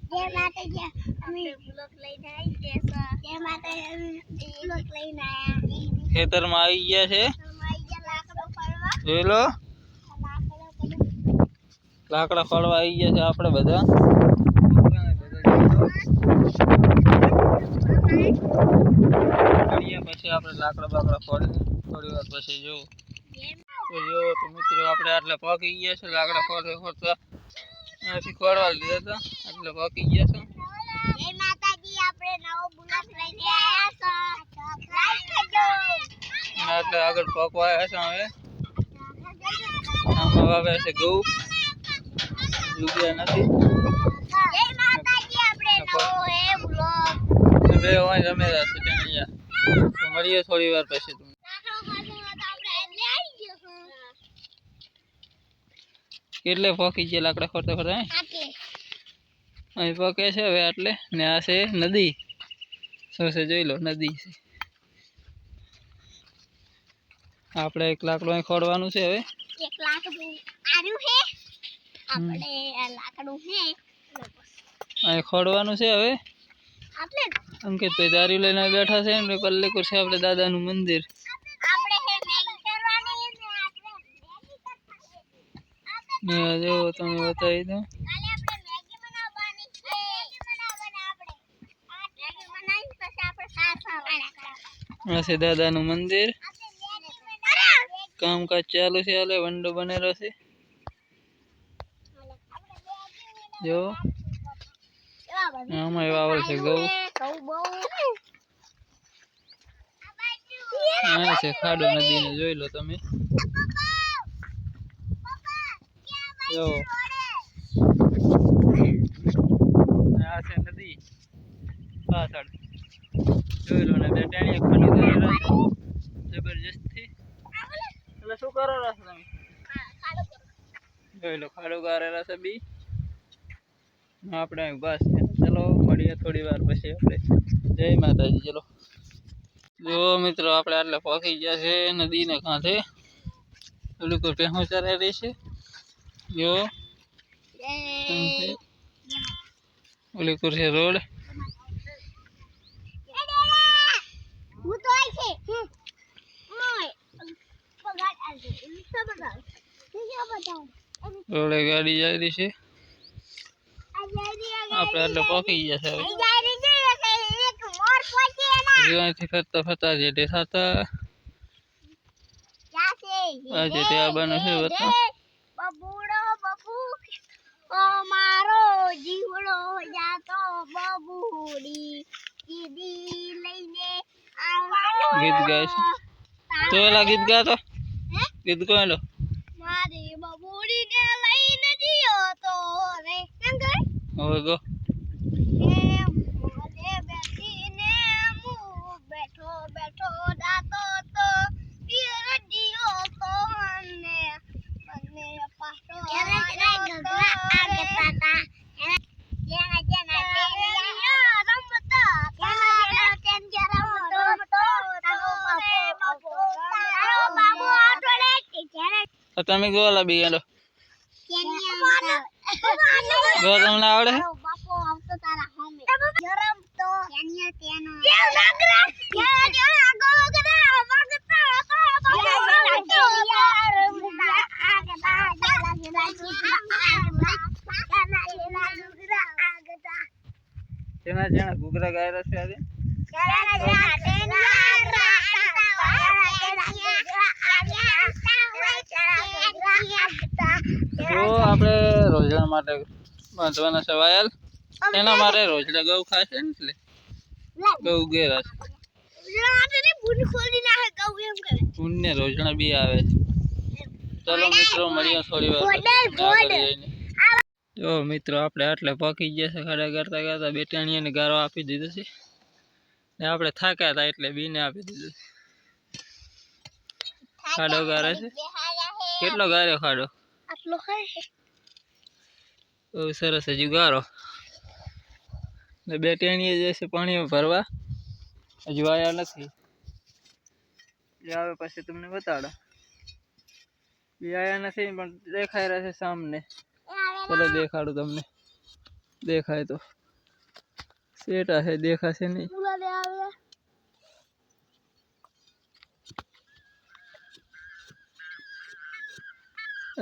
જે માટે જે અમે બ્લોક લઈને આવી ગયા છે જે માટે બ્લોક લઈને આયા ખેતરમાં આવી ગયા છે લાકડો ફળવા જોઈ લો લાકડા ફળવા આવી ગયા છે આપણે બધા પછી આપણે લાકડા બાકડા ફોડી થોડી વાર પછી જો તો મિત્રો આપણે આટલા પાકી ગયા છે લાકડા ફોડતા અહીંથી ખોડવા લીધા હતા એટલે પાકી ગયા છે જય માતાજી આપણે નવો બ્લોક લઈને આયા છો લાઈક કરજો એટલે આગળ પાકવા આવ્યા છે હવે આમાં વાવે છે ઘઉં લુગડા નથી જય માતાજી આપણે નવો હે બ્લોક બે હોય રમેલા છે ત્યાં તો મળીએ થોડી વાર પછી તમે કેટલે પોકી છે લાકડા ખોરતા ખોરતા અહીં પોકે છે હવે એટલે ને આ છે નદી શું છે જોઈ લો નદી છે આપણે એક લાકડું અહીં ખોડવાનું છે હવે એક લાકડું આર્યું છે આપણે આ લાકડું છે અહીં ખોડવાનું છે હવે એટલે અંકિત ભાઈ દારૂ લઈને બેઠા છે ને પલ્લે કુર છે આપણે દાદાનું મંદિર આપણે હે મેગી કરવાની ને આપણે મેગી કરતા જો તમે બતાવી દો કાલે આપણે મેગી બનાવવાની છે મેગી બનાવવાના આપણે મેગી બનાવી પછી આપણે ખાવાનું આ છે દાદાનું મંદિર કામકાજ ચાલુ છે હાલે વંડો બનેલો છે જો આમાં વાવલ છે ઘઉં આ છે ખાડો નદીને જોઈ લો તમે જો આ છે નદી પાછળ જોઈ લો ને બે ટાણીએ ખાલી કરેલા જબરજસ્તી એટલે શું કરો છો તમે જોઈ લો ખાડો ગારેલા છે બી આપણે બસ ચલો મળીએ થોડી વાર પછી આપણે જય માતાજી ચલો જો મિત્રો આપણે આટલા પહોંચી ગયા છે નદીને કાંઠે ઓલું કોઈ ભેહું ચરાઈ રહી છે જો ઓલી કુર છે રોડ રોડે ગાડી જઈ રહી છે આપણે એટલે પહોંચી ગયા છે અહીંથી ફરતા ફરતા જેટે થતા આજે તે આવવાનું છે બતા બબુડો બબુ ઓ મારો જીવડો જાતો બબુડી દીદી લઈને આવવાનો ગીત ગાય છે તો એલા ગીત ગાતો ગીત કોઈલો મારી બબુડીને લઈને જીયો તો રે સંગર હવે ગો બેઠો બેઠો દાતો તો જીયો તો મને મને પાછો તમે ગોલા બી ગયો ગો તમને આવડે બાપો આવતો તારા હોમે ગરમ તો કેનિયા તેનો જેના જેના ઘૂઘરા ગાયરા છે આજે જો આપણે રોજડા માટે બાંધવાના છે વાયલ એના માટે રોજડા ગૌ ખાય છે ને એટલે ગૌ ગેરા છે ને રોજડા બી આવે છે ચલો મિત્રો મળીએ થોડી વાર જો મિત્રો આપણે આટલે પાકી ગયા છે ખાડા કરતા કરતા બેટાણીને ગારો આપી દીધો છે ને આપણે થાક્યા હતા એટલે બીને આપી દીધું ખાડો ગારે છે કેટલો ગાર્યો ખાડો આટલો ખાય બહુ સરસ હજી ગારો ને બેટાણીએ જશે પાણીમાં ભરવા હજુ આયા નથી જે આવે પછી તમને બતાડો બી આયા નથી પણ દેખાઈ રહ્યા છે સામને ચલો દેખાડું તમને દેખાય તો સેટા છે, દેખાશે નહીં.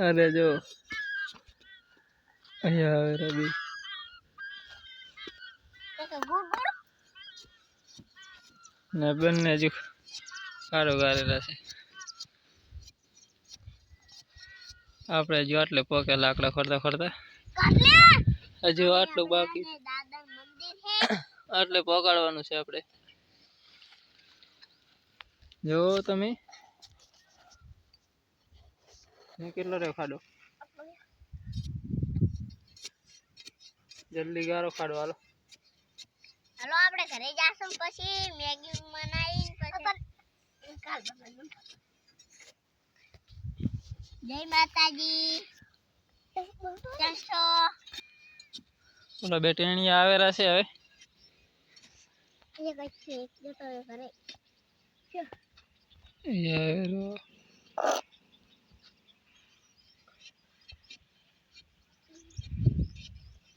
અરે જો અહીંયા આવે રબી. ને બંને હજુ સારો ગારેલા છે. આપણે હજુ આટલે પોકે લાકડા ખોરતા ખોરતા હજુ આટલું બાકી, આટલે પકાડવાનું છે આપણે. જો તમે કેટલો રે ખાડો, જલ્દી ગારો ખાડો. હાલો હાલો આપણે ઘરે જાશું, પછી મેગી બનાવી પછી જય માતાજી. ઓલા બે ટેણીયા આવેલા છે હવે.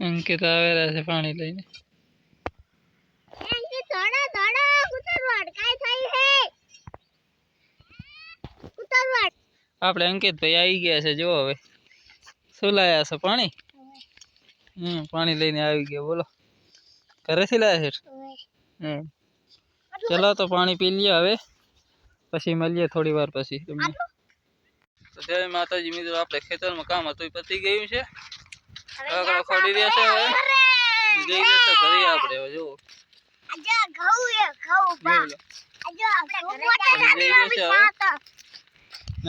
અંકિત આવેલા છે પાણી લઈને. આપણે અંકિતભાઈ આવી ગયા છે. જો હવે શું લાયા છો? પાણી. પાણી લઈને આવી ગયા. બોલો ઘરેથી લાયા છે? ચલો તો પાણી પી લઈએ હવે, પછી મળીએ થોડી વાર પછી તમને. તો જય માતાજી મિત્રો, આપણે ખેતરમાં કામ હતું એ પતી ગયું છે. આગળ ખોડી રહ્યા છે. હવે જઈ રહ્યા છે ઘરે આપણે. હવે જો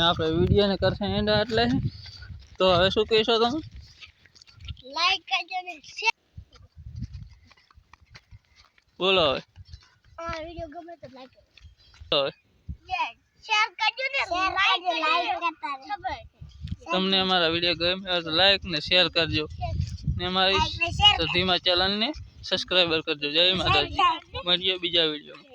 આપણે વિડીયો ને કરશે એન્ડ એટલે. તો હવે શું કહેશો તમે? લાઈક કરજો ને શેર. બોલો હવે. વિડિયો ગમે તો લાઈક કરજો. હવે શેર કરજો ને, લાઈક કરતા રહો. તમને અમારા વિડીયો ગમે તો લાઈક ને શેર કરજો, ને અમારી ધીમા ચેનલ ને સબસ્ક્રાઇબર કરજો. જય માતાજી. મળીએ બીજા વિડીયોમાં.